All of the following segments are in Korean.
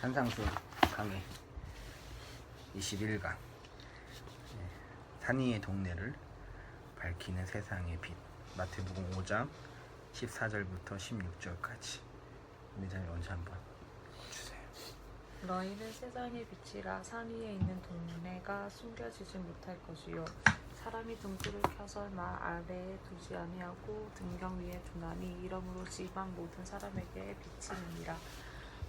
산상수 강의 21강 산 위의 동네를 밝히는 세상의 빛. 마태복음 5장 14절부터 16절까지. 우리자매 먼저 한번 주세요. 너희는 세상의 빛이라. 산 위에 있는 동네가 숨겨지지 못할 것이요 사람이 등불을 켜서 마 아래에 두지 아니하고 등경 위에 두나니 이러므로 집안 모든 사람에게 비치느니라.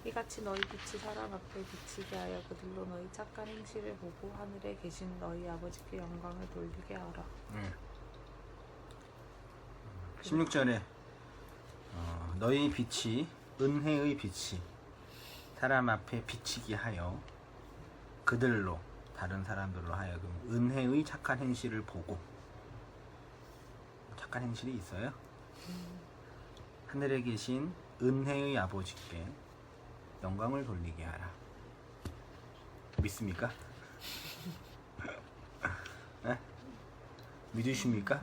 이같이 너희 빛이 사람 앞에 비치게 하여 그들로 너희 착한 행실을 보고 하늘에 계신 너희 아버지께 영광을 돌리게 하라. 16절에 너희 빛이 은혜의 빛이 사람 앞에 비치게 하여 그들로, 다른 사람들로 하여금 은혜의 착한 행실을 보고. 착한 행실이 있어요? 하늘에 계신 은혜의 아버지께 영광을 돌리게 하라. 믿습니까? 네? 믿으십니까?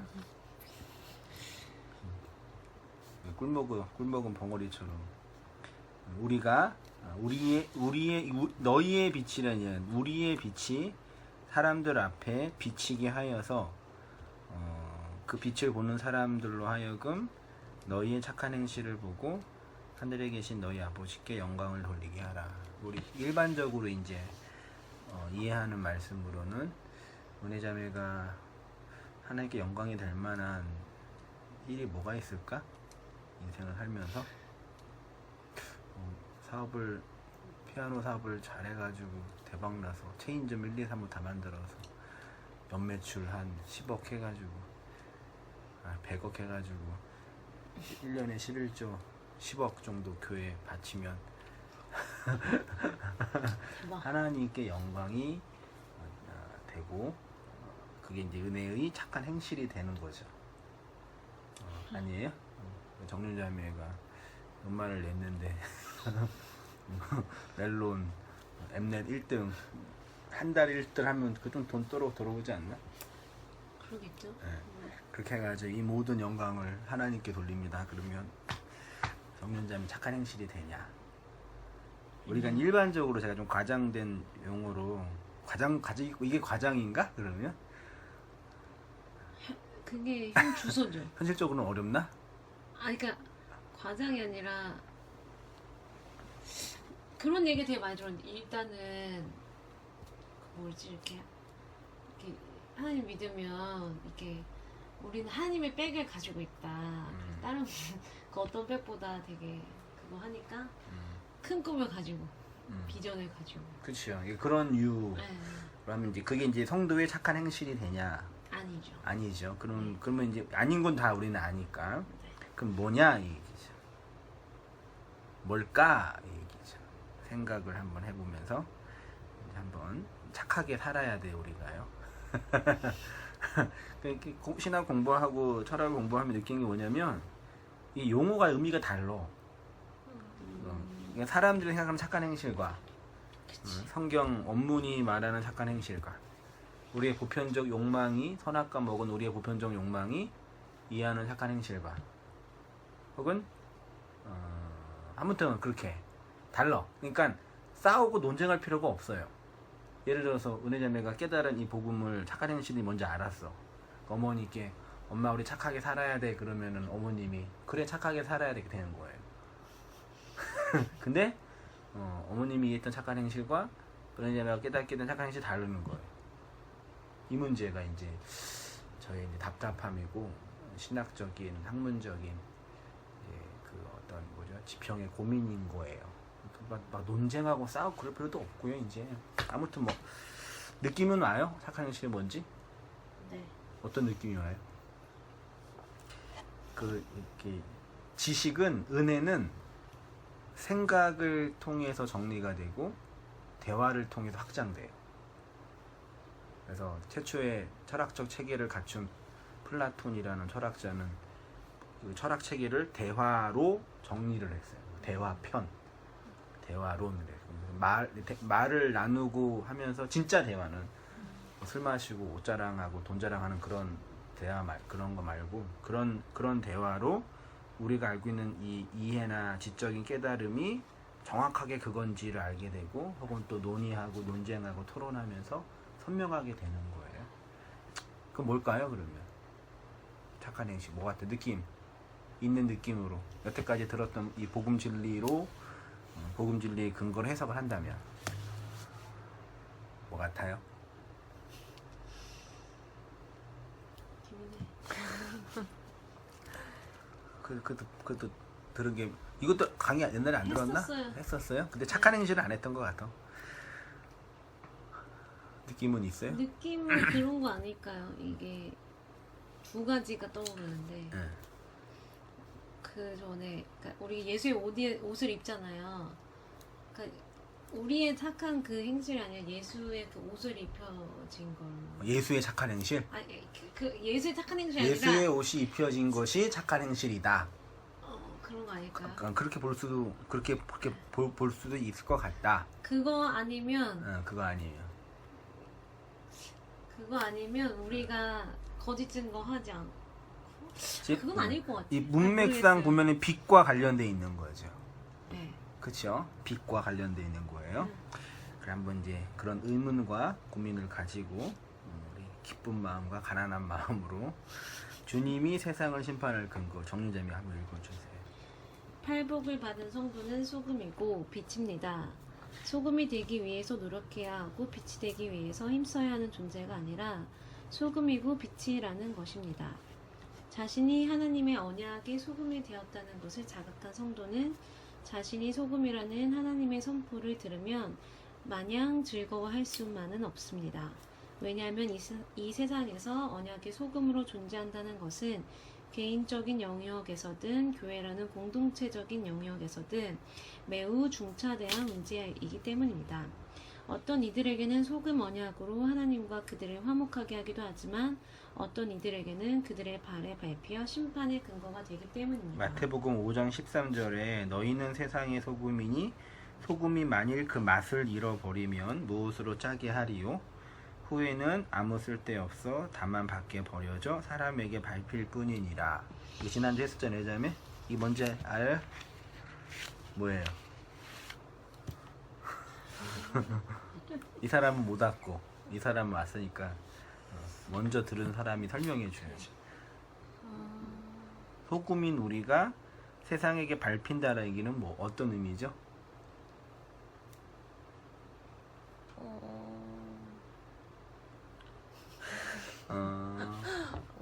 꿀먹은 벙어리처럼 우리가 너희의 빛이라는 우리의 빛이 사람들 앞에 비치게 하여서 그 빛을 보는 사람들로 하여금 너희의 착한 행실을 보고 하늘에 계신 너희 아버지께 영광을 돌리게 하라. 우리 일반적으로 이제 이해하는 말씀으로는 은혜자매가 하나님께 영광이 될 만한 일이 뭐가 있을까? 인생을 살면서 피아노 사업을 잘해가지고 대박나서 체인점 1, 2, 3을 다 만들어서 연매출 한 10억 해가지고 100억 해가지고 1년에 11조 10억 정도 교회에 바치면 하나님께 영광이 되고 그게 이제 은혜의 착한 행실이 되는 거죠. 아니에요? 정윤자매가 음반을 냈는데 멜론 엠넷 1등 한 달 1등 하면 그 돈 들어오지 않나? 그러겠죠. 네. 그렇게 해가지고 이 모든 영광을 하나님께 돌립니다. 그러면 정윤자매 착한 행실이 되냐? 우리가 일반적으로 제가 좀 과장된 용어로 이게 과장인가? 그러면 그게 현 주소죠. 현실적으로는 어렵나? 그러니까 과장이 아니라 그런 얘기 되게 많이 들었는데 일단은 이렇게 하나님 믿으면 이렇게 우리는 하나님의 백을 가지고 있다. 다른 그 어떤 백보다 되게 그거 하니까 큰 꿈을 가지고 비전을 가지고. 그렇죠. 그런 이유로 하면 이제 그게 이제 성도의 착한 행실이 되냐? 아니죠. 아니죠. 그러면 이제 아닌 건 다 우리는 아니까. 그럼 뭐냐 이 얘기죠. 뭘까 이 얘기죠. 생각을 한번 해보면서 한번 착하게 살아야 돼 우리가요. 신학 공부하고 철학 공부하면 느낀 게 뭐냐면 이 용어가 의미가 달라. 그러니까 사람들이 생각하는 착한 행실과 성경 원문이 말하는 착한 행실과 우리의 보편적 욕망이 선악과 먹은 우리의 보편적 욕망이 이해하는 착한 행실과 혹은 아무튼 그렇게 달라. 그러니까 싸우고 논쟁할 필요가 없어요. 예를 들어서 은혜자매가 깨달은 이 복음을 착한 행실이 뭔지 알았어. 어머니께 엄마 우리 착하게 살아야 돼 그러면은 어머님이 그래 착하게 살아야 되게 되는 거예요. 근데 어머님이 했던 착한 행실과 은혜자매가 깨닫게 된 착한 행실이 다르는 거예요. 이 문제가 이제 저의 이제 답답함이고 신학적인 학문적인 그 어떤 지평의 고민인 거예요. 막 논쟁하고 싸우고 그럴 필요도 없고요. 이제 아무튼 뭐 느낌은 와요. 착한 행실이 뭔지? 네. 어떤 느낌이 와요? 이렇게 지식은 은혜는 생각을 통해서 정리가 되고 대화를 통해서 확장돼요. 그래서 최초의 철학적 체계를 갖춘 플라톤이라는 철학자는 그 철학 체계를 대화로 정리를 했어요. 대화론을 해요. 말을 나누고 하면서 진짜 대화는 술 마시고 옷 자랑하고 돈 자랑하는 그런 그런 거 말고 그런 대화로 우리가 알고 있는 이 이해나 지적인 깨달음이 정확하게 그건지를 알게 되고 혹은 또 논의하고 논쟁하고 토론하면서 선명하게 되는 거예요. 그럼 뭘까요 그러면? 착한 행실 뭐 같아? 느낌 있는 느낌으로 여태까지 들었던 이 복음 진리로 복음 진리의 근거로 해석을 한다면 뭐 같아요? 그것도 들은 게 이것도 강의 옛날에 안 들었나? 했었어요. 했었어요? 근데 착한 행실은 안 했던 것 같아. 느낌은 있어요? 느낌은 그런 거 아닐까요? 이게 두 가지가 떠오르는데 네. 그 전에 그러니까 우리 예수의 옷을 입잖아요. 그러니까 우리의 착한 그 행실이 아니라 예수의 그 옷을 입혀진 걸로. 예수의 착한 행실? 아니 그 예수의 착한 행실이 예수의 아니라 옷이 입혀진 것이 착한 행실이다. 그런 거 아닐까요? 그렇게 볼 수도 볼 수도 있을 것 같다. 그거 아니면 그거 아니에요. 우리가 거짓 증거하지 않고 즉, 그건 아닐 것 같아요. 이 문맥상 모르겠어요. 보면은 빛과 관련돼 있는 거죠. 네. 그렇죠? 빛과 관련돼 있는 거예요. 그래 한번 이제 그런 의문과 고민을 가지고 우리 기쁜 마음과 가난한 마음으로 주님이 세상을 심판할 근거 정리자매 한번 읽어주세요. 팔복을 받은 성도는 소금이고 빛입니다. 소금이 되기 위해서 노력해야 하고 빛이 되기 위해서 힘써야 하는 존재가 아니라 소금이고 빛이라는 것입니다. 자신이 하나님의 언약의 소금이 되었다는 것을 자각한 성도는 자신이 소금이라는 하나님의 선포를 들으면 마냥 즐거워할 수만은 없습니다. 왜냐하면 이 세상에서 언약의 소금으로 존재한다는 것은 개인적인 영역에서든 교회라는 공동체적인 영역에서든 매우 중차대한 문제이기 때문입니다. 어떤 이들에게는 소금 언약으로 하나님과 그들을 화목하게 하기도 하지만 어떤 이들에게는 그들의 발에 밟혀 심판의 근거가 되기 때문입니다. 마태복음 5장 13절에 너희는 세상의 소금이니 소금이 만일 그 맛을 잃어버리면 무엇으로 짜게 하리요? 후에는 아무 쓸데없어 다만 밖에 버려져 사람에게 밟힐 뿐이니라. 이거 지난주에 했었잖아요 자매? 이게 뭔지 알아요? 뭐예요? 이 사람은 못 왔고 이 사람은 왔으니까 먼저 들은 사람이 설명해 줘야죠. 소금인 우리가 세상에게 밟힌다는 얘기는 뭐 어떤 의미죠?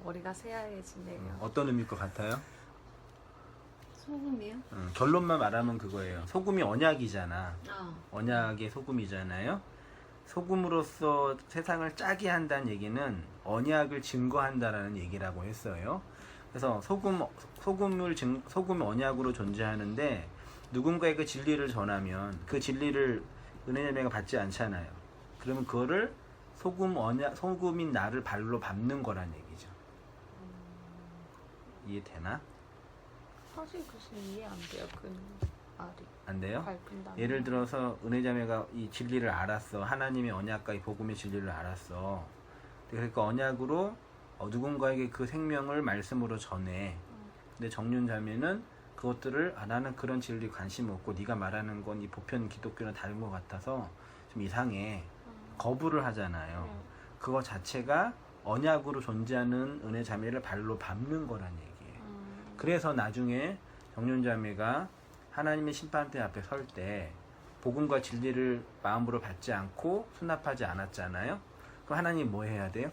머리가 새하얘지네요. 어떤 의미일 것 같아요? 소금이요? 결론만 말하면 그거예요. 소금이 언약이잖아. 아, 언약의 소금이잖아요. 소금으로서 세상을 짜게 한다는 얘기는 언약을 증거한다라는 얘기라고 했어요. 그래서 소금이 언약으로 존재하는데 누군가에게 진리를 전하면 그 진리를 은혜자매가 받지 않잖아요. 그러면 그거를 소금인 나를 발로 밟는 거란 얘기죠. 이해되나? 사실 글쎄 이해 안 돼요. 그 말이. 안 돼요? 밟힌다는 예를 들어서 은혜자매가 이 진리를 알았어. 하나님의 언약과 이 복음의 진리를 알았어. 그러니까 언약으로 누군가에게 그 생명을 말씀으로 전해. 근데 정륜자매는 그것들을 나는 그런 진리 관심 없고 네가 말하는 건 이 보편 기독교랑 다른 것 같아서 좀 이상해. 거부를 하잖아요. 그거 자체가 언약으로 존재하는 은혜자매를 발로 밟는 거란 얘기예요. 그래서 나중에 정륜자매가 하나님의 심판대 앞에 설 때 복음과 진리를 마음으로 받지 않고 수납하지 않았잖아요. 그럼 하나님 뭐 해야 돼요?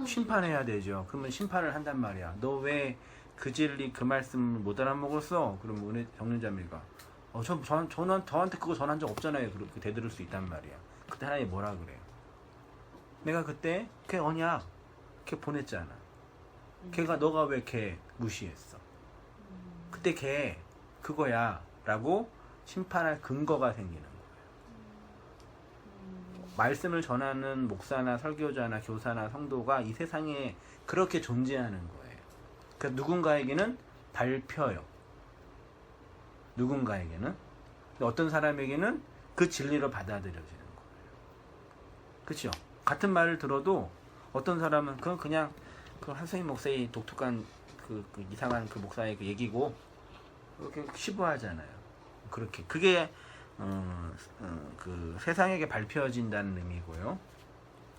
심판해야 되죠. 그러면 심판을 한단 말이야. 너 왜 그 진리 그 말씀을 못 알아먹었어? 그러면 은혜 정륜자매가 저한테 그거 전한 적 없잖아요. 그렇게 되들을 수 있단 말이야. 그때 하나님 뭐라 그래요? 내가 그때 걔 언약 걔 보냈잖아. 걔가 너가 왜 걔 무시했어? 그때 걔 그거야 라고 심판할 근거가 생기는 거예요. 말씀을 전하는 목사나 설교자나 교사나 성도가 이 세상에 그렇게 존재하는 거예요. 그러니까 누군가에게는 밟혀요. 누군가에게는. 어떤 사람에게는 그 진리로 받아들여지는 거예요. 그렇죠? 같은 말을 들어도 어떤 사람은 그냥 그 한성인 목사의 독특한 그 이상한 그 목사의 그 얘기고 그렇게 시부하잖아요. 그렇게 그게 그 세상에게 밝혀진다는 의미고요.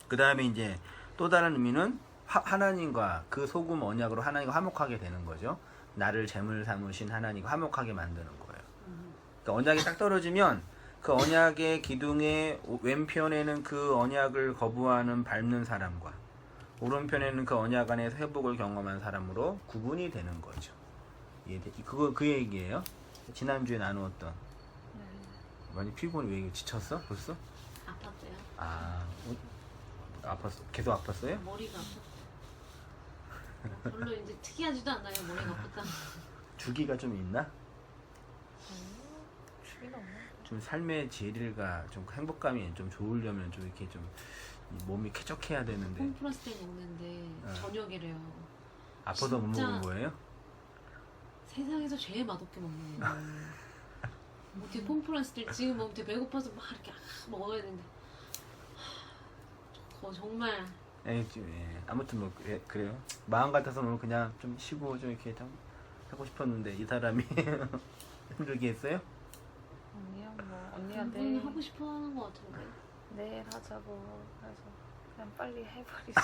그 다음에 이제 또 다른 의미는 하나님과 그 소금 언약으로 하나님과 화목하게 되는 거죠. 나를 제물 삼으신 하나님과 화목하게 만드는 거예요. 그러니까 언약이 딱 떨어지면 그 언약의 기둥의 왼편에는 그 언약을 거부하는 밟는 사람과 오른편에는 그 언약 안에서 회복을 경험한 사람으로 구분이 되는 거죠. 그거 그 얘기예요. 지난주에 나누었던. 네. 많이 피곤해. 왜 지쳤어? 벌써? 아팠대요. 아, 아팠어. 계속 아팠어요? 머리가 아팠. 별로 이제 특이하지도 않아요. 머리가 아팠다. 주기가 좀 있나? 주기는 없는데. 좀 삶의 질과 좀 행복감이 좀 좋으려면 좀 이렇게 좀 몸이 쾌적해야 되는데 홈플러스 때 먹는데 저녁이래요. 아파서 못 진짜. 먹은 거예요? 세상에서 제일 맛없게 먹는 거예요. 어떻게 홈플러스 때 지금 먹으면 되게 배고파서 막 이렇게 먹어야 되는데 정말 예, 아무튼 뭐 그래요. 마음 같아서는 그냥 좀 쉬고 좀 이렇게 좀 하고 싶었는데 이 사람이 힘들게 했어요? 아니요, 뭐 언니가 그분이 내일 하고 싶어 하는 것 같은데. 내일 하자고 해서 그냥 빨리 해버리자.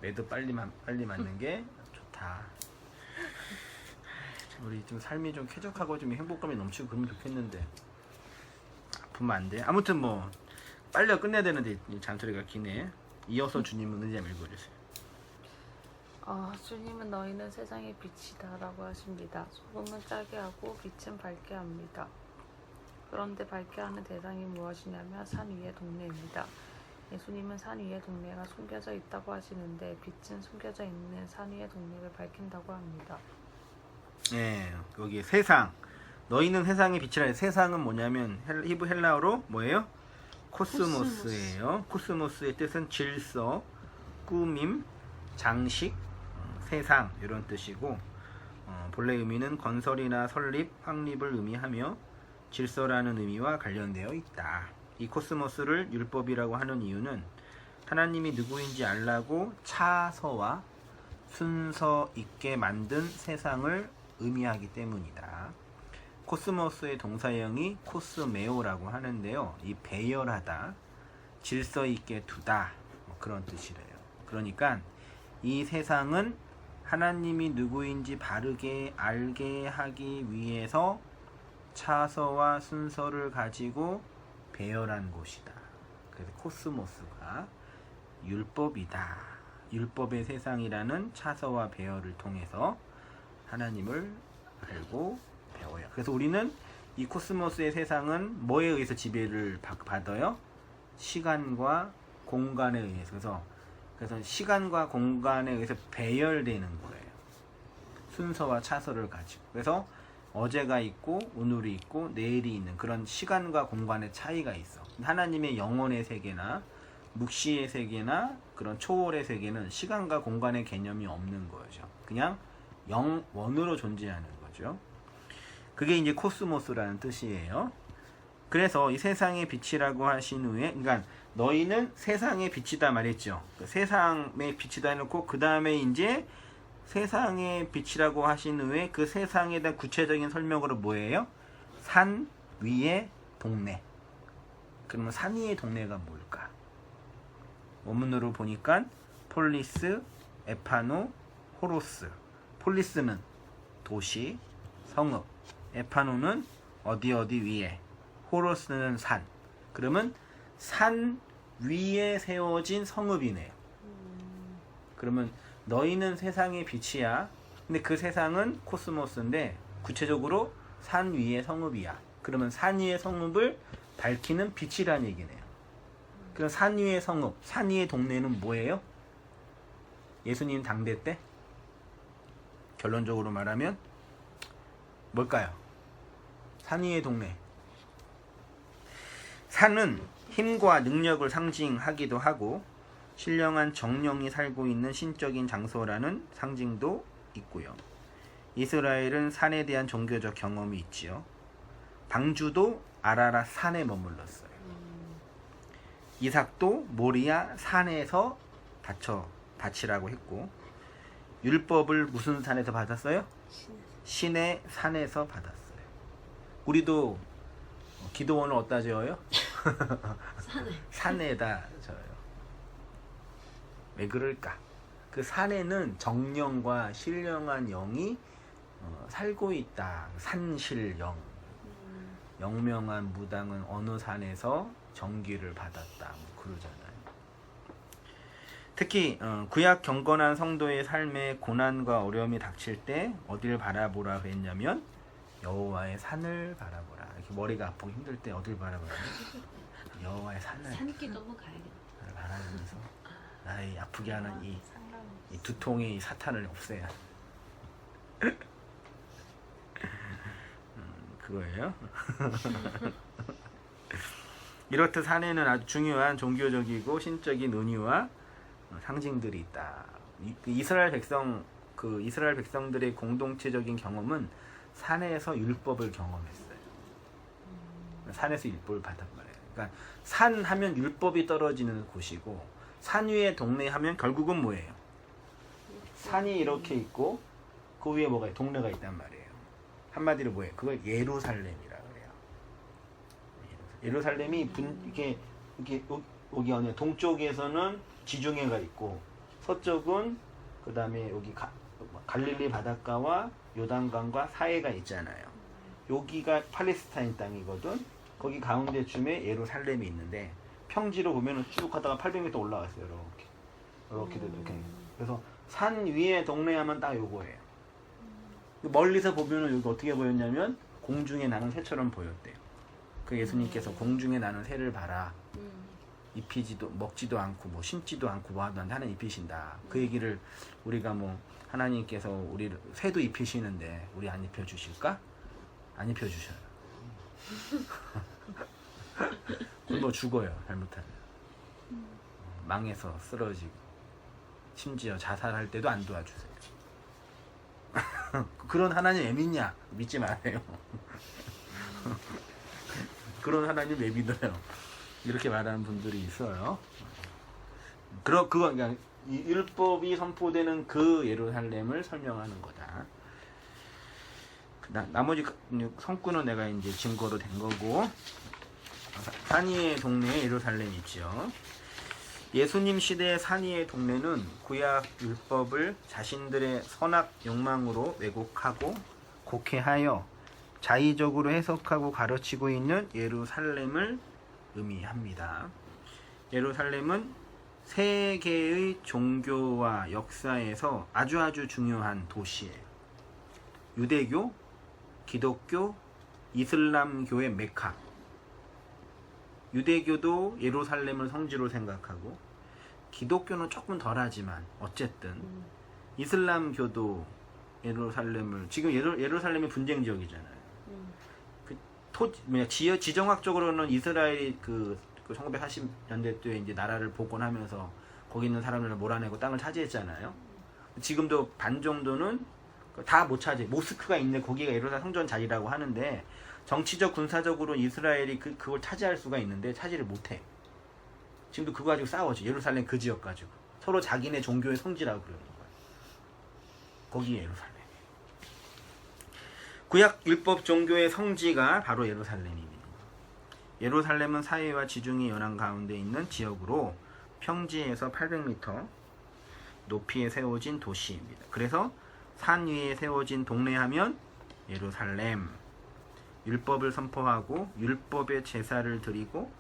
매도 빨리 맞는 게 좋다. 우리 좀 삶이 좀 쾌적하고 좀 행복감이 넘치고 그러면 좋겠는데 아프면 안 돼. 아무튼 뭐 빨리 끝내야 되는데 잔소리가 기네. 이어서 주님은 은혜 좀 읽어주세요. 주님은 너희는 세상의 빛이다라고 하십니다. 소금은 짜게 하고 빛은 밝게 합니다. 그런데 밝게 하는 대상이 무엇이냐면 산 위의 동네입니다. 예수님은 산 위의 동네가 숨겨져 있다고 하시는데 빛은 숨겨져 있는 산 위의 동네를 밝힌다고 합니다. 네, 여기 세상. 너희는 세상의 빛이라. 세상은 뭐냐면 히브 헬라어로 뭐예요? 코스모스예요. 코스모스의 뜻은 질서, 꾸밈, 장식, 세상 이런 뜻이고 본래 의미는 건설이나 설립, 확립을 의미하며 질서라는 의미와 관련되어 있다. 이 코스모스를 율법이라고 하는 이유는 하나님이 누구인지 알라고 차서와 순서 있게 만든 세상을 의미하기 때문이다. 코스모스의 동사형이 코스메오라고 하는데요. 이 배열하다, 질서 있게 두다 그런 뜻이래요. 그러니까 이 세상은 하나님이 누구인지 바르게 알게 하기 위해서 차서와 순서를 가지고 배열한 곳이다. 그래서 코스모스가 율법이다. 율법의 세상이라는 차서와 배열을 통해서 하나님을 알고 배워요. 그래서 우리는 이 코스모스의 세상은 뭐에 의해서 지배를 받아요? 시간과 공간에 의해서. 그래서 시간과 공간에 의해서 배열되는 거예요. 순서와 차서를 가지고. 그래서 어제가 있고 오늘이 있고 내일이 있는 그런 시간과 공간의 차이가 있어. 하나님의 영혼의 세계나 묵시의 세계나 그런 초월의 세계는 시간과 공간의 개념이 없는 거죠. 그냥 영원으로 존재하는 거죠. 그게 이제 코스모스라는 뜻이에요. 그래서 이 세상의 빛이라고 하신 후에, 그러니까 너희는 세상의 빛이다 말했죠. 세상의 빛이다 해놓고 그 다음에 이제 세상의 빛이라고 하신 후에 그 세상에 대한 구체적인 설명으로 뭐예요? 산 위의 동네. 그러면 산 위의 동네가 뭘까? 원문으로 보니까 폴리스, 에파노, 호로스. 폴리스는 도시, 성읍. 에파노는 어디 위에. 호로스는 산. 그러면 산 위에 세워진 성읍이네요. 그러면 너희는 세상의 빛이야. 근데 그 세상은 코스모스인데 구체적으로 산 위의 성읍이야. 그러면 산 위의 성읍을 밝히는 빛이라는 얘기네요. 그럼 산 위의 성읍, 산 위의 동네는 뭐예요? 예수님 당대 때? 결론적으로 말하면 뭘까요? 산 위의 동네. 산은 힘과 능력을 상징하기도 하고 신령한 정령이 살고 있는 신적인 장소라는 상징도 있고요. 이스라엘은 산에 대한 종교적 경험이 있지요. 방주도 아라랏 산에 머물렀어요. 이삭도 모리아 산에서 바치라고 했고 율법을 무슨 산에서 받았어요? 신의 산에서 받았어요. 우리도 기도원을 어디다 지어요? 산에. 산에다 져요. 왜 그럴까? 그 산에는 정령과 신령한 영이 살고 있다. 산신령. 영명한 무당은 어느 산에서 정기를 받았다. 뭐 그러잖아요. 특히 구약 경건한 성도의 삶에 고난과 어려움이 닥칠 때 어디를 바라보라 그랬냐면 여호와의 산을 바라보라. 이렇게 머리가 아프고 힘들 때 어딜 바라보라? 여호와의 산을 산길 너무 가야겠다. 바라보면서 나의 아프게 하는 이 상관없어. 두통의 이 사탄을 없애야. 그거예요. 이렇듯 산에는 아주 중요한 종교적이고 신적인 의미와 상징들이 있다. 이스라엘 백성들의 공동체적인 경험은 산에서 율법을 경험했어요. 산에서 율법을 받았단 말이에요. 그러니까 산 하면 율법이 떨어지는 곳이고 산 위에 동네 하면 결국은 뭐예요? 산이 이렇게 있고 그 위에 뭐가 동네가 있단 말이에요. 한마디로 뭐예요? 그걸 예루살렘이라 그래요. 예루살렘이 이렇게 여기 어느 동쪽에서는 지중해가 있고 서쪽은 그 다음에 여기 갈릴리 바닷가와 요단강과 사해가 있잖아요. 여기가 팔레스타인 땅이거든. 거기 가운데쯤에 예루살렘이 있는데 평지로 보면은 쭉 가다가 800m 올라갔어요. 이렇게. 그래서 산 위에 동네 하면 딱 요거예요. 멀리서 보면은 여기 어떻게 보였냐면 공중에 나는 새처럼 보였대요. 그 예수님께서 공중에 나는 새를 봐라. 입히지도 먹지도 않고 뭐 심지도 않고 뭐 하도 하는 입히신다. 그 얘기를 우리가 뭐 하나님께서 우리 새도 입히시는데 우리 안 입혀 주실까? 안 입혀 주셔요. 굶어 죽어요. 잘못하면. 망해서 쓰러지고 심지어 자살할 때도 안 도와주세요. 그런 하나님 왜 믿냐? 믿지 말아요. 그런 하나님 왜 믿어요? 이렇게 말하는 분들이 있어요. 그러니까 이 율법이 선포되는 그 예루살렘을 설명하는 거다. 나머지 성구는 내가 이제 증거로 된 거고, 산위의 동네에 예루살렘이 있죠. 예수님 시대의 산위의 동네는 구약 율법을 자신들의 선악 욕망으로 왜곡하고 곡해하여 자의적으로 해석하고 가르치고 있는 예루살렘을 의미합니다. 예루살렘은 세계의 종교와 역사에서 아주 중요한 도시예요. 유대교, 기독교, 이슬람교의 메카. 유대교도 예루살렘을 성지로 생각하고 기독교는 조금 덜하지만 어쨌든 이슬람교도 예루살렘을 지금 예루살렘이 분쟁 지역이잖아요. 지정학적으로는 이스라엘이 그 1940년대 때 이제 나라를 복원하면서 거기 있는 사람들을 몰아내고 땅을 차지했잖아요. 지금도 반 정도는 다 못 차지. 모스크가 있는 거기가 예루살렘 성전 자리라고 하는데 정치적 군사적으로 이스라엘이 그걸 차지할 수가 있는데 차지를 못해. 지금도 그거 가지고 싸워지. 예루살렘 그 지역 가지고 서로 자기네 종교의 성지라고 그러는 거야. 거기 예루살렘. 구약 율법 종교의 성지가 바로 예루살렘입니다. 예루살렘은 사해와 지중해 연안 가운데 있는 지역으로 평지에서 800m 높이에 세워진 도시입니다. 그래서 산 위에 세워진 동네 하면 예루살렘. 율법을 선포하고 율법의 제사를 드리고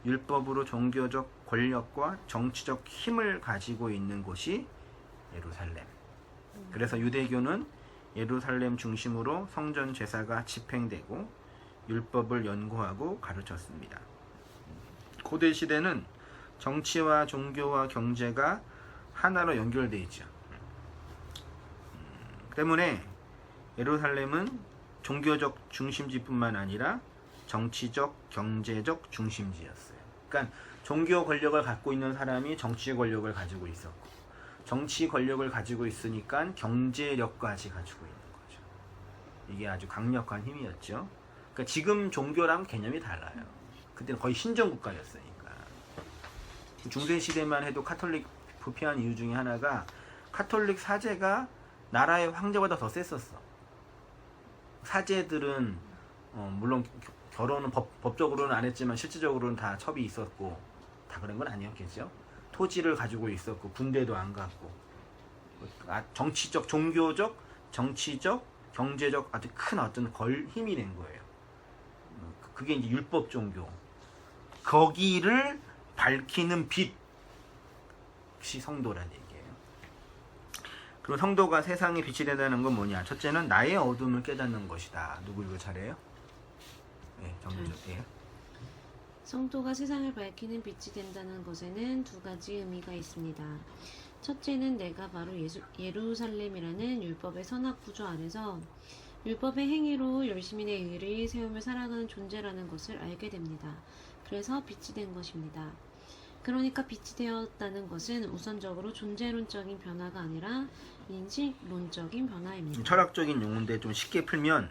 율법으로 종교적 권력과 정치적 힘을 가지고 있는 곳이 예루살렘. 그래서 유대교는 예루살렘 중심으로 성전 제사가 집행되고 율법을 연구하고 가르쳤습니다. 고대 시대는 정치와 종교와 경제가 하나로 연결되어 있죠. 때문에 예루살렘은 종교적 중심지뿐만 아니라 정치적, 경제적 중심지였어요. 그러니까 종교 권력을 갖고 있는 사람이 정치 권력을 가지고 있었고 정치 권력을 가지고 있으니까 경제력까지 가지고 있는 거죠. 이게 아주 강력한 힘이었죠. 그러니까 지금 종교랑 개념이 달라요. 그때는 거의 신정국가였으니까. 중세시대만 해도 카톨릭 부패한 이유 중에 하나가 카톨릭 사제가 나라의 황제보다 더 셌었어. 사제들은 물론 결혼은 법적으로는 안 했지만 실질적으로는 다 첩이 있었고 다 그런 건 아니었겠죠. 토지를 가지고 있었고 군대도 안 갔고 정치적, 종교적, 정치적, 경제적 아주 큰 어떤 힘이 된 거예요. 그게 이제 율법 종교. 거기를 밝히는 빛이 성도란 얘기예요. 그리고 성도가 세상에 빛이 된다는 건 뭐냐? 첫째는 나의 어둠을 깨닫는 것이다. 누구 이거 잘해요? 네, 정리죠. 예. 성도가 세상을 밝히는 빛이 된다는 것에는 두 가지 의미가 있습니다. 첫째는 내가 바로 예루살렘이라는 율법의 선악 구조 안에서 율법의 행위로 열심히 내 의를 세우며 살아가는 존재라는 것을 알게 됩니다. 그래서 빛이 된 것입니다. 그러니까 빛이 되었다는 것은 우선적으로 존재론적인 변화가 아니라 인식론적인 변화입니다. 철학적인 용어인데 좀 쉽게 풀면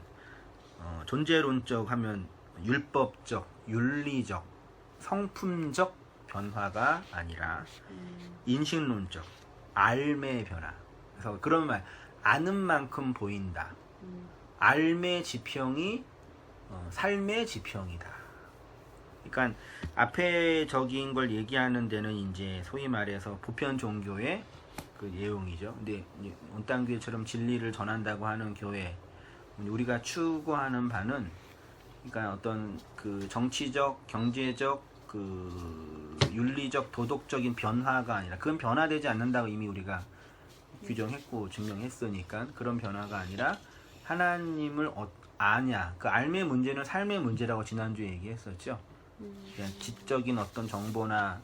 존재론적 하면 율법적, 윤리적, 성품적 변화가 아니라 인식론적, 삶의 변화. 그래서 그런 말, 아는 만큼 보인다. 삶의 지평이 삶의 지평이다. 그러니까 앞에 적인 걸 얘기하는 데는 이제 소위 말해서 보편 종교의 그 내용이죠. 근데 온땅 교회처럼 진리를 전한다고 하는 교회, 우리가 추구하는 바는 그러니까 어떤 그 정치적, 경제적, 그 윤리적, 도덕적인 변화가 아니라 그건 변화되지 않는다고 이미 우리가 규정했고 증명했으니까 그런 변화가 아니라 하나님을 아냐. 그 삶의 문제는 삶의 문제라고 지난주에 얘기했었죠. 그냥 지적인 어떤 정보나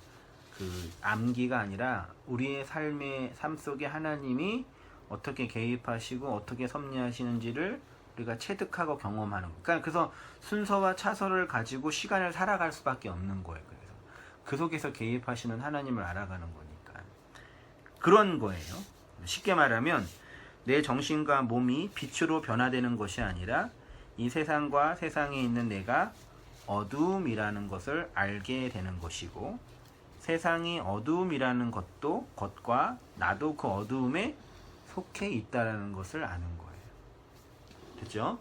그 암기가 아니라 우리의 삶 속에 하나님이 어떻게 개입하시고 어떻게 섭리하시는지를 우리가 체득하고 경험하는 거. 그러니까 그래서 순서와 차서를 가지고 시간을 살아갈 수밖에 없는 거예요. 그래서 그 속에서 개입하시는 하나님을 알아가는 거니까 그런 거예요. 쉽게 말하면 내 정신과 몸이 빛으로 변화되는 것이 아니라 이 세상과 세상에 있는 내가 어두움이라는 것을 알게 되는 것이고 세상이 어두움이라는 것과 나도 그 어두움에 속해 있다라는 것을 아는 거예요. 됐죠?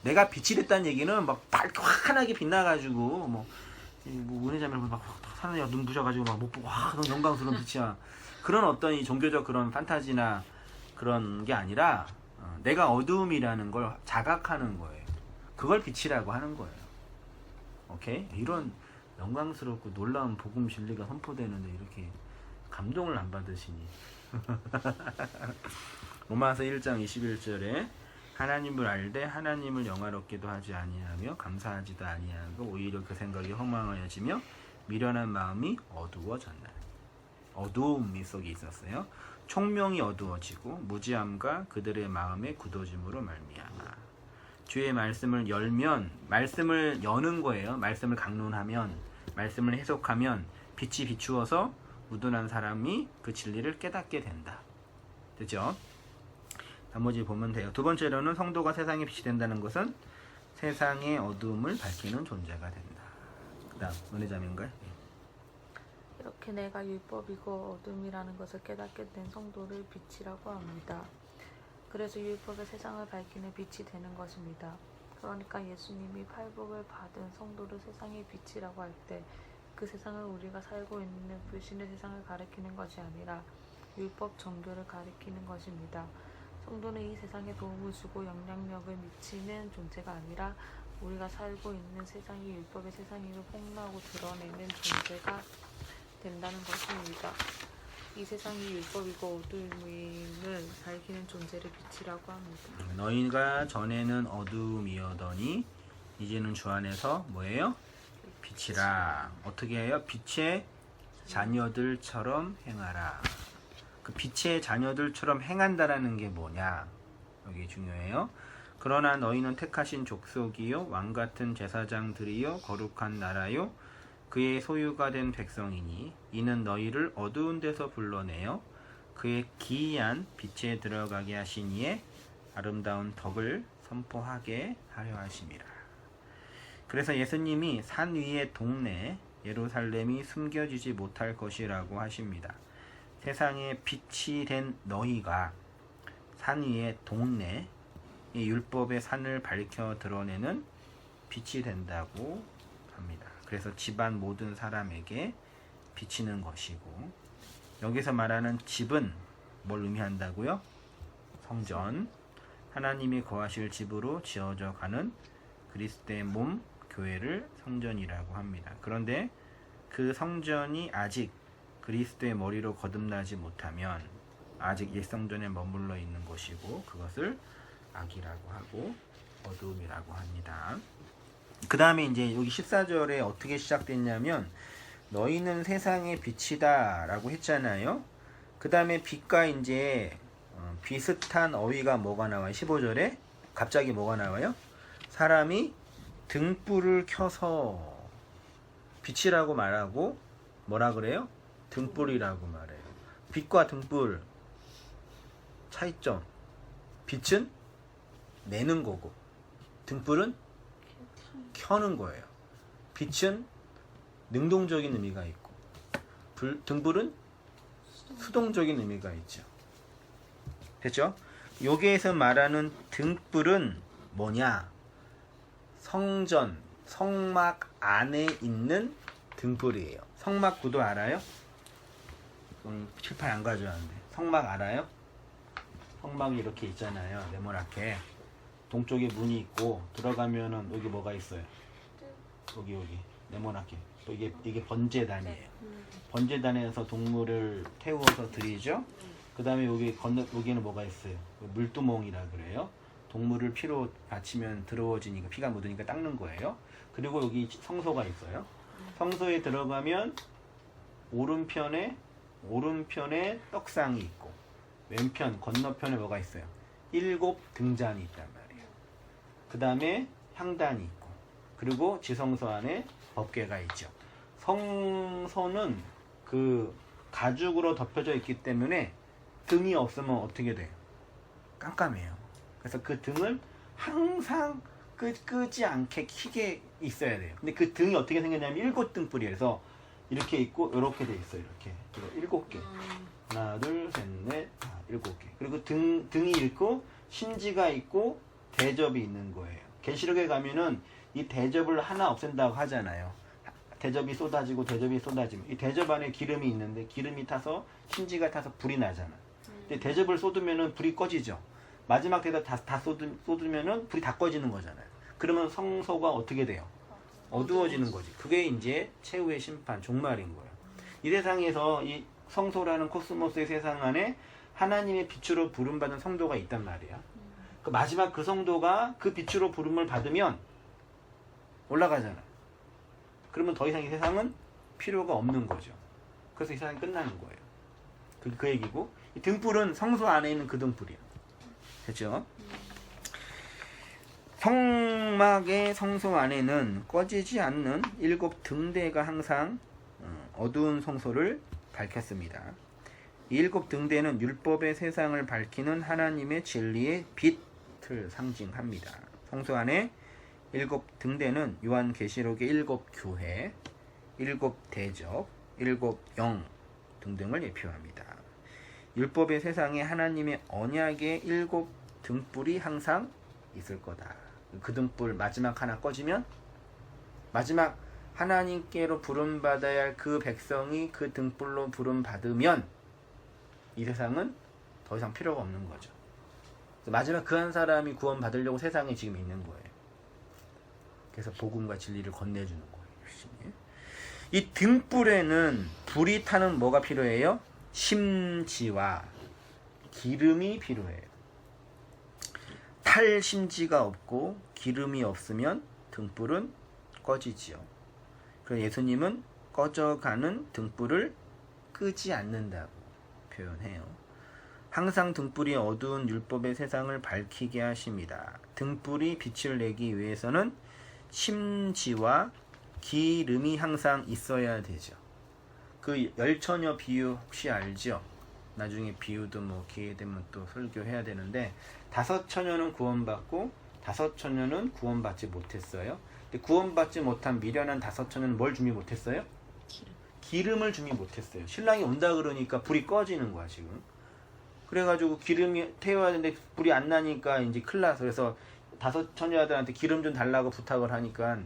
내가 빛이 됐다는 얘기는 막 밝게 환하게 빛나가지고 뭐 은혜자매를 막 사는 애가 눈 부셔가지고 막 못 보고 너무 영광스러운 빛이야. 그런 어떤 이 종교적 그런 판타지나 그런 게 아니라 내가 어두움이라는 걸 자각하는 거예요. 그걸 빛이라고 하는 거예요. 오케이? 이런 영광스럽고 놀라운 복음 진리가 선포되는데 이렇게 감동을 안 받으시니. 로마서 1장 21절에 하나님을 알되 하나님을 영화롭게도 하지 아니하며 감사하지도 아니하고 오히려 그 생각이 허망하여지며 미련한 마음이 어두워졌나. 어두움이 속에 있었어요. 총명이 어두워지고 무지함과 그들의 마음의 굳어짐으로 말미암아. 주의 말씀을 열면 말씀을 여는 거예요. 말씀을 강론하면 말씀을 해석하면 빛이 비추어서 우둔한 사람이 그 진리를 깨닫게 된다. 됐죠? 나머지 보면 돼요. 두 번째로는 성도가 세상에 빛이 된다는 것은 세상의 어두움을 밝히는 존재가 된다. 그 다음 은혜자매인가요? 이렇게 내가 율법이고 어둠이라는 것을 깨닫게 된 성도를 빛이라고 합니다. 그래서 율법의 세상을 밝히는 빛이 되는 것입니다. 그러니까 예수님이 팔복을 받은 성도를 세상의 빛이라고 할 때 그 세상을 우리가 살고 있는 불신의 세상을 가리키는 것이 아니라 율법 정교를 가리키는 것입니다. 성도는 이 세상에 도움을 주고 영향력을 미치는 존재가 아니라 우리가 살고 있는 세상이 율법의 세상임을 폭로하고 드러내는 존재가 된다는 것입니다. 이 세상이 율법이고 어두움을 밝히는 존재를 빛이라고 합니다. 너희가 전에는 어두움이었더니 이제는 주 안에서 뭐예요? 빛이라. 어떻게 해요? 빛의 자녀들처럼 행하라. 그 빛의 자녀들처럼 행한다라는 게 뭐냐? 여기 중요해요. 그러나 너희는 택하신 족속이요 왕같은 제사장들이요 거룩한 나라요 그의 소유가 된 백성이니 이는 너희를 어두운 데서 불러내어 그의 기이한 빛에 들어가게 하시니에 아름다운 덕을 선포하게 하려 하심이라. 그래서 예수님이 산 위의 동네 예루살렘이 숨겨지지 못할 것이라고 하십니다. 세상에 빛이 된 너희가 산 위의 동네, 이 율법의 산을 밝혀 드러내는 빛이 된다고 합니다. 그래서 집안 모든 사람에게 비치는 것이고, 여기서 말하는 집은 뭘 의미한다고요? 성전, 하나님이 거하실 집으로 지어져 가는 그리스도의 몸 교회를 성전이라고 합니다. 그런데 그 성전이 아직 그리스도의 머리로 거듭나지 못하면 아직 옛 성전에 머물러 있는 것이고, 그것을 악이라고 하고 어두움이라고 합니다. 그 다음에 이제 여기 14절에 어떻게 시작됐냐면, 너희는 세상의 빛이다 라고 했잖아요. 그 다음에 빛과 이제 비슷한 어휘가 뭐가 나와요? 15절에 갑자기 뭐가 나와요? 사람이 등불을 켜서, 빛이라고 말하고 뭐라 그래요? 등불이라고 말해요. 빛과 등불 차이점, 빛은 내는 거고 등불은 켜는 거예요. 빛은 능동적인 의미가 있고 등불은 수동적인 의미가 있죠. 됐죠? 여기에서 말하는 등불은 뭐냐? 성전, 성막 안에 있는 등불이에요. 성막 구도 알아요? 칠판 안 가져왔는데 성막 알아요? 성막이 이렇게 있잖아요. 네모나게 동쪽에 문이 있고 들어가면은 여기 뭐가 있어요? 여기 네모나게. 또 이게 번제단이에요. 번제단에서 동물을 태워서 드리죠. 그 다음에 여기는 뭐가 있어요? 물두멍이라 그래요. 동물을 피로 바치면 더러워지니까 피가 묻으니까 닦는 거예요. 그리고 여기 성소가 있어요. 성소에 들어가면 오른편에 떡상이 있고 왼편 건너편에 뭐가 있어요? 7 등잔이 있단 말이에요. 그 다음에 향단이 있고 그리고 지성소 안에 법궤가 있죠. 성소는 그 가죽으로 덮여져 있기 때문에 등이 없으면 어떻게 돼요? 깜깜해요. 그래서 그 등을 항상 끄지 않게 켜게 있어야 돼요. 근데 그 등이 어떻게 생겼냐면 7등불이어서 이렇게 있고 이렇게 돼 있어요. 이렇게 7개. 하나, 둘, 셋, 넷, 7개. 그리고 등이 있고 심지가 있고 대접이 있는 거예요. 계시록에 가면은 이 대접을 하나 없앤다고 하잖아요. 대접이 쏟아지고 이 대접 안에 기름이 있는데 기름이 타서 심지가 타서 불이 나잖아. 근데 대접을 쏟으면은 불이 꺼지죠. 마지막 대접 다 쏟으면은 불이 다 꺼지는 거잖아요. 그러면 성소가 어떻게 돼요? 어두워지는 거지. 그게 이제 최후의 심판, 종말인 거예요. 이 세상에서 이 성소라는 코스모스의 세상 안에 하나님의 빛으로 부름받은 성도가 있단 말이야. 그 마지막 그 성도가 그 빛으로 부름을 받으면 올라가잖아. 그러면 더 이상 이 세상은 필요가 없는 거죠. 그래서 이 세상이 끝나는 거예요. 그 얘기고, 이 등불은 성소 안에 있는 그 등불이야. 됐죠? 성막의 성소 안에는 꺼지지 않는 7 등대가 항상 어두운 성소를 밝혔습니다. 이 7 등대는 율법의 세상을 밝히는 하나님의 진리의 빛을 상징합니다. 성소 안에 7 등대는 요한계시록의 7 교회, 7 대접, 7 영 등등을 예표합니다. 율법의 세상에 하나님의 언약의 7 등불이 항상 있을 거다. 그 등불 마지막 하나 꺼지면 마지막 하나님께로 부름받아야 할 그 백성이 그 등불로 부름받으면 이 세상은 더 이상 필요가 없는 거죠. 마지막 그 한 사람이 구원받으려고 세상에 지금 있는 거예요. 그래서 복음과 진리를 건네주는 거예요. 열심히. 이 등불에는 불이 타는 뭐가 필요해요? 심지와 기름이 필요해요. 탈 심지가 없고 기름이 없으면 등불은 꺼지지요. 그래서 예수님은 꺼져가는 등불을 끄지 않는다고 표현해요. 항상 등불이 어두운 율법의 세상을 밝히게 하십니다. 등불이 빛을 내기 위해서는 심지와 기름이 항상 있어야 되죠. 그 열처녀 비유 혹시 알죠? 나중에 비유도 뭐 기회 되면 또 설교해야 되는데 5 처녀는 구원받고 5 처녀는 구원받지 못했어요. 근데 구원받지 못한 미련한 5 처녀는 뭘 준비 못했어요? 기름을 준비 못했어요. 신랑이 온다 그러니까 불이 꺼지는 거야 지금. 그래가지고 기름이 태워야 되는데 불이 안 나니까 이제 큰일 나서 그래서 다섯 처녀들한테 기름 좀 달라고 부탁을 하니까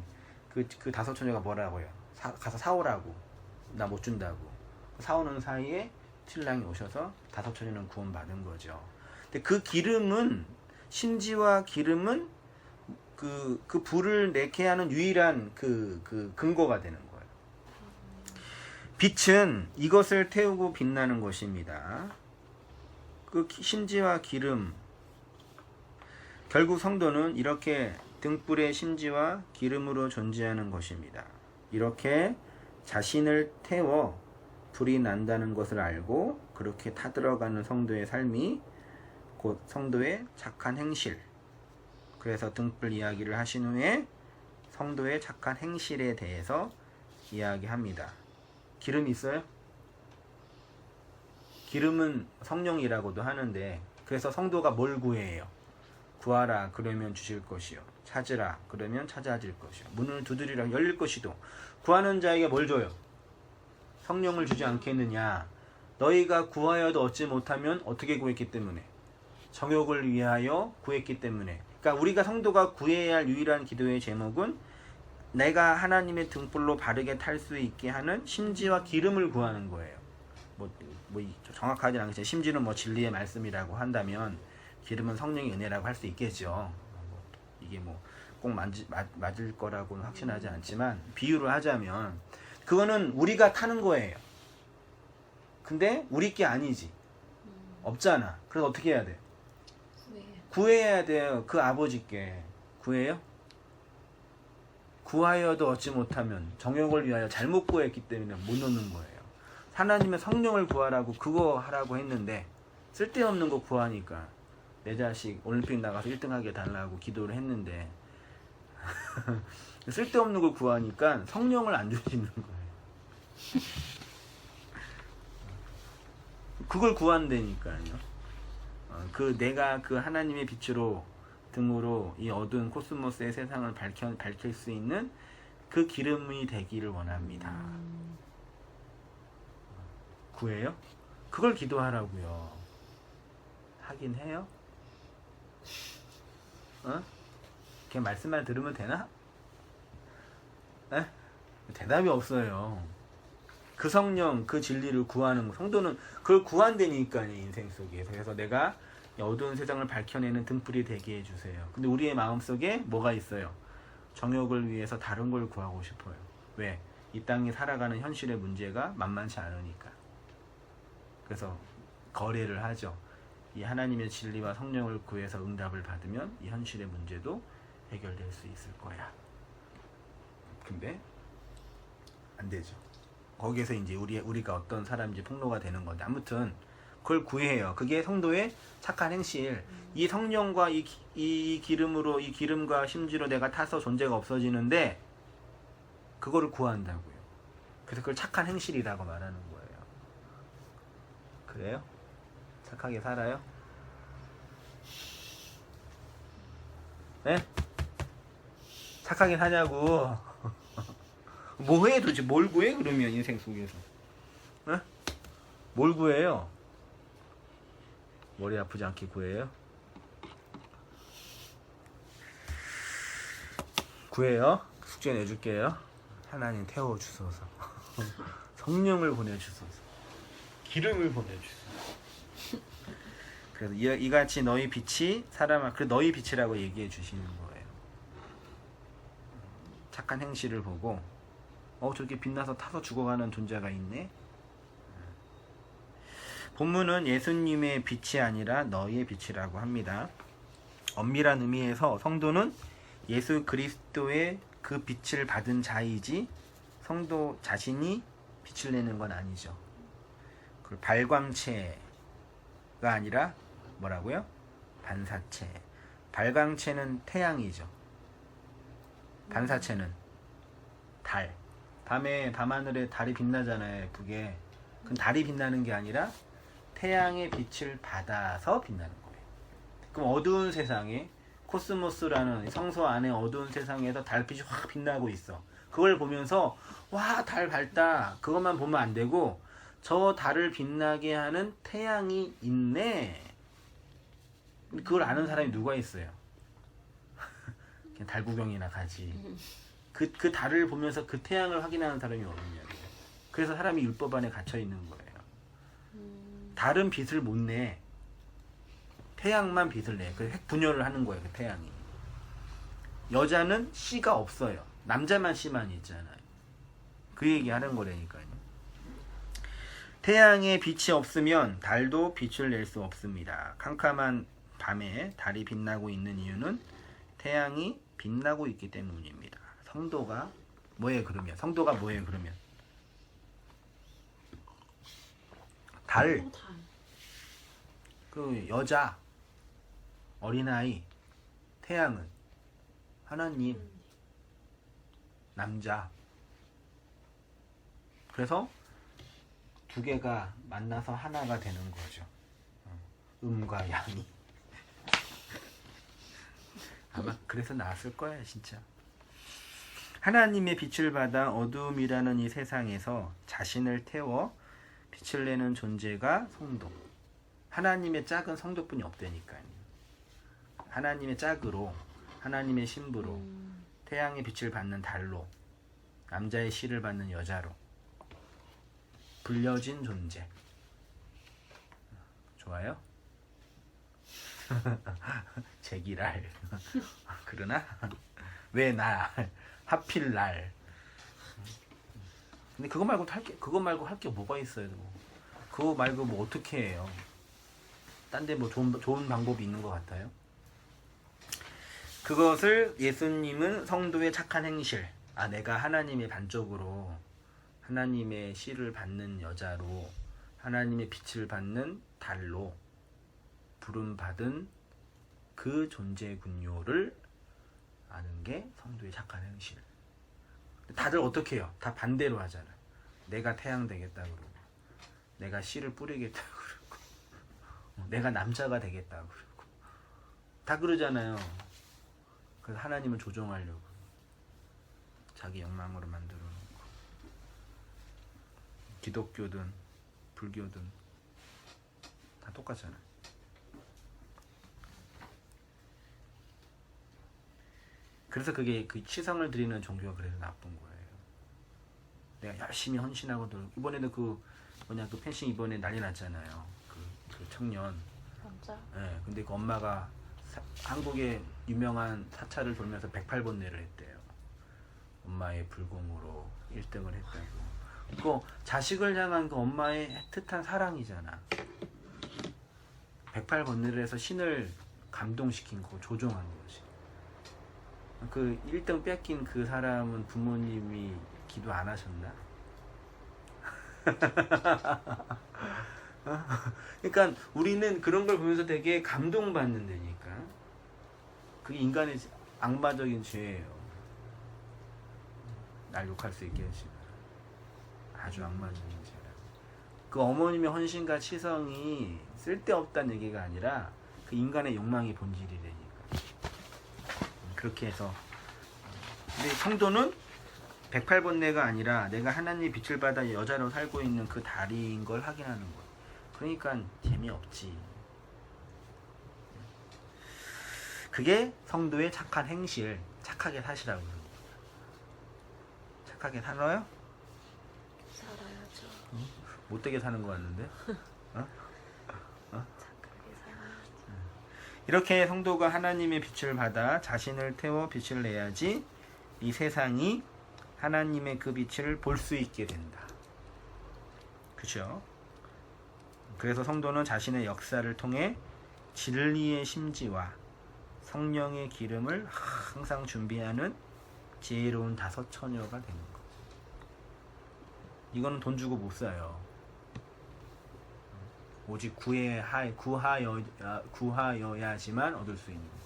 그 다섯 처녀가 뭐라고요? 가서 사오라고. 나 못 준다고. 사오는 사이에 신랑이 오셔서 다섯 처녀는 구원받은 거죠. 근데 그 기름은 신지와 기름은 그 불을 내게 하는 유일한 그 근거가 되는 거예요. 빛은 이것을 태우고 빛나는 것입니다. 그 신지와 기름, 결국 성도는 이렇게 등불의 신지와 기름으로 존재하는 것입니다. 이렇게 자신을 태워 불이 난다는 것을 알고 그렇게 타들어가는 성도의 삶이 곧 성도의 착한 행실. 그래서 등불 이야기를 하신 후에 성도의 착한 행실에 대해서 이야기합니다. 기름이 있어요? 기름은 성령이라고도 하는데 그래서 성도가 뭘 구해요? 구하라 그러면 주실 것이요 찾으라 그러면 찾아질 것이요 문을 두드리라 열릴 것이도. 구하는 자에게 뭘 줘요? 성령을 주지 않겠느냐. 너희가 구하여도 얻지 못하면 어떻게 구했기 때문에? 정욕을 위하여 구했기 때문에. 그러니까 우리가 성도가 구해야 할 유일한 기도의 제목은 내가 하나님의 등불로 바르게 탈 수 있게 하는 심지와 기름을 구하는 거예요. 뭐 정확하진 않겠지만 심지는 뭐 진리의 말씀이라고 한다면 기름은 성령의 은혜라고 할 수 있겠죠. 이게 뭐 꼭 맞을 거라고는 확신하지 않지만 비유를 하자면 그거는 우리가 타는 거예요. 근데 우리 게 아니지. 없잖아. 그래서 어떻게 해야 돼? 구해야 돼요. 그 아버지께. 구해요? 구하여도 얻지 못하면 정욕을 위하여 잘못 구했기 때문에 못 얻는 거예요. 하나님의 성령을 구하라고 그거 하라고 했는데 쓸데없는 거 구하니까 내 자식 올림픽 나가서 1등하게 달라고 기도를 했는데 쓸데없는 걸 구하니까 성령을 안 주시는 거예요. 그걸 구한다니까요. 내가 그 하나님의 빛으로 등으로 이 어두운 코스모스의 세상을 밝힐 수 있는 그 기름이 되기를 원합니다. 구해요? 그걸 기도하라고요. 하긴 해요? 그냥 말씀만 들으면 되나? 대답이 없어요. 그 성령, 그 진리를 구하는 성도는 그걸 구한다니까요. 인생 속에서. 그래서 내가 어두운 세상을 밝혀내는 등불이 되게 해주세요. 근데 우리의 마음속에 뭐가 있어요? 정욕을 위해서 다른 걸 구하고 싶어요. 왜? 이 땅에 살아가는 현실의 문제가 만만치 않으니까. 그래서 거래를 하죠. 이 하나님의 진리와 성령을 구해서 응답을 받으면 이 현실의 문제도 해결될 수 있을 거야. 근데 안 되죠. 거기에서 이제 우리가 어떤 사람인지 폭로가 되는 건데 아무튼 그걸 구해요. 그게 성도의 착한 행실. 이 성령과 이 기름으로 이 기름과 심지로 내가 타서 존재가 없어지는데 그거를 구한다고요. 그래서 그걸 착한 행실이라고 말하는 거예요. 그래요? 착하게 살아요? 네? 착하게 사냐고. 뭐 해 도대체? 뭘 구해? 그러면 인생 속에서 네? 뭘 구해요? 머리 아프지 않게 구해요? 구해요? 숙제 내줄게요. 하나님 태워주소서. 성령을 보내주소서. 기름을 보내주소서. 그래서 이같이 너희 빛이 그래 너희 빛이라고 얘기해 주시는 거예요. 착한 행실을 보고 저렇게 빛나서 타서 죽어가는 존재가 있네. 본문은 예수님의 빛이 아니라 너희의 빛이라고 합니다. 엄밀한 의미에서 성도는 예수 그리스도의 그 빛을 받은 자이지 성도 자신이 빛을 내는 건 아니죠. 그 발광체가 아니라 뭐라고요? 반사체. 발광체는 태양이죠. 반사체는 달. 밤하늘에 달이 빛나잖아요. 예쁘게. 그건 달이 빛나는 게 아니라 태양의 빛을 받아서 빛나는 거예요. 그럼 어두운 세상에 코스모스라는 성소 안에 어두운 세상에서 달빛이 확 빛나고 있어. 그걸 보면서 와, 달 밝다. 그것만 보면 안 되고 저 달을 빛나게 하는 태양이 있네. 그걸 아는 사람이 누가 있어요? 그냥 달 구경이나 가지. 그 달을 보면서 그 태양을 확인하는 사람이 어딨냐고요. 그래서 사람이 율법 안에 갇혀 있는 거예요. 달은 빛을 못 내. 태양만 빛을 내. 그 핵분열을 하는 거예요. 그 태양이. 여자는 씨가 없어요. 남자만 씨만 있잖아요. 그 얘기 하는 거라니까요. 태양의 빛이 없으면 달도 빛을 낼 수 없습니다. 캄캄한 밤에 달이 빛나고 있는 이유는 태양이 빛나고 있기 때문입니다. 성도가 뭐예요 그러면? 성도가 뭐예요 그러면? 달, 그 여자, 어린아이, 태양은 하나님, 남자. 그래서 두 개가 만나서 하나가 되는 거죠. 음과 양이. 아마 그래서 나왔을 거야 진짜. 하나님의 빛을 받아 어두움이라는 이 세상에서 자신을 태워 빛을 내는 존재가 성도. 하나님의 짝은 성도뿐이 없다니까요. 하나님의 짝으로, 하나님의 신부로, 태양의 빛을 받는 달로, 남자의 씨를 받는 여자로 불려진 존재. 좋아요? 제기랄. 그러나 왜 나? 하필 날. 근데 그거 말고 할 게 뭐가 있어요? 그거 말고 뭐 어떻게 해요? 딴 데 뭐 좋은 방법이 있는 것 같아요? 그것을 예수님은 성도의 착한 행실, 내가 하나님의 반쪽으로, 하나님의 씨를 받는 여자로, 하나님의 빛을 받는 달로 부름받은 그 존재군요를 아는 게 성도의 착한 행실. 다들 어떻게 해요? 다 반대로 하잖아. 내가 태양 되겠다 그러고, 내가 씨를 뿌리겠다 그러고, 내가 남자가 되겠다 그러고, 다 그러잖아요. 그래서 하나님을 조종하려고 자기 욕망으로 만들어 놓고. 기독교든 불교든 다 똑같잖아. 그래서 그게 그 치성을 드리는 종교가 그래서 나쁜 거예요. 내가 열심히 헌신하고 이번에도 그 펜싱 이번에 난리 났잖아요. 그 청년. 진짜? 네, 근데 그 엄마가 한국의 유명한 사찰을 돌면서 108번뇌를 했대요. 엄마의 불공으로 1등을 했다고. 그 자식을 향한 그 엄마의 애틋한 사랑이잖아. 108번뇌를 해서 신을 감동시킨 거, 조종한 거지. 그 1등 뺏긴 그 사람은 부모님이 기도 안 하셨나? 그러니까 우리는 그런 걸 보면서 되게 감동받는다니까. 그게 인간의 악마적인 죄예요. 날 욕할 수 있게 해주시고. 아주 악마적인 죄. 그 어머님의 헌신과 치성이 쓸데없다는 얘기가 아니라 그 인간의 욕망의 본질이라니까. 그렇게 해서 근데 성도는 108번뇌가 아니라 내가 하나님의 빛을 받아 여자로 살고 있는 그 달인 걸 확인하는 거야. 그러니까 재미없지. 그게 성도의 착한 행실, 착하게 사시라고 그러는 거야. 착하게 살아요? 살아야죠. 못되게 사는 거 같는데? 착하게 살아야죠. 이렇게 성도가 하나님의 빛을 받아 자신을 태워 빛을 내야지 이 세상이 하나님의 그 빛을 볼 수 있게 된다. 그렇죠? 그래서 성도는 자신의 역사를 통해 진리의 심지와 성령의 기름을 항상 준비하는 지혜로운 다섯 처녀가 되는 거죠. 이거는 돈 주고 못 사요. 오직 구하여야지만 얻을 수 있는 거예요.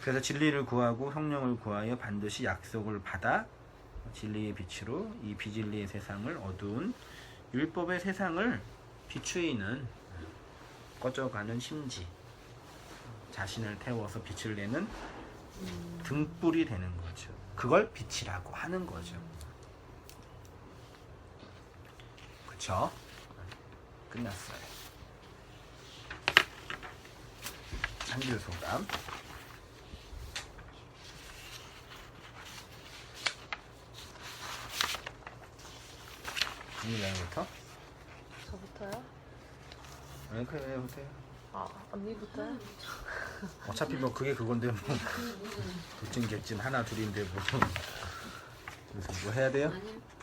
그래서 진리를 구하고 성령을 구하여 반드시 약속을 받아 진리의 빛으로 이 비진리의 세상을, 어두운 율법의 세상을 비추이는 꺼져가는 심지, 자신을 태워서 빛을 내는 등불이 되는 거죠. 그걸 빛이라고 하는 거죠. 그쵸? 끝났어요. 한줄 소감. 언니부터? 저부터요? 네, 그래, 해보세요. 아, 언니부터요? 어차피 뭐 그게 그건데 뭐 도찐 개찐 하나 둘인데 뭐 그래서 뭐 해야 돼요? 아니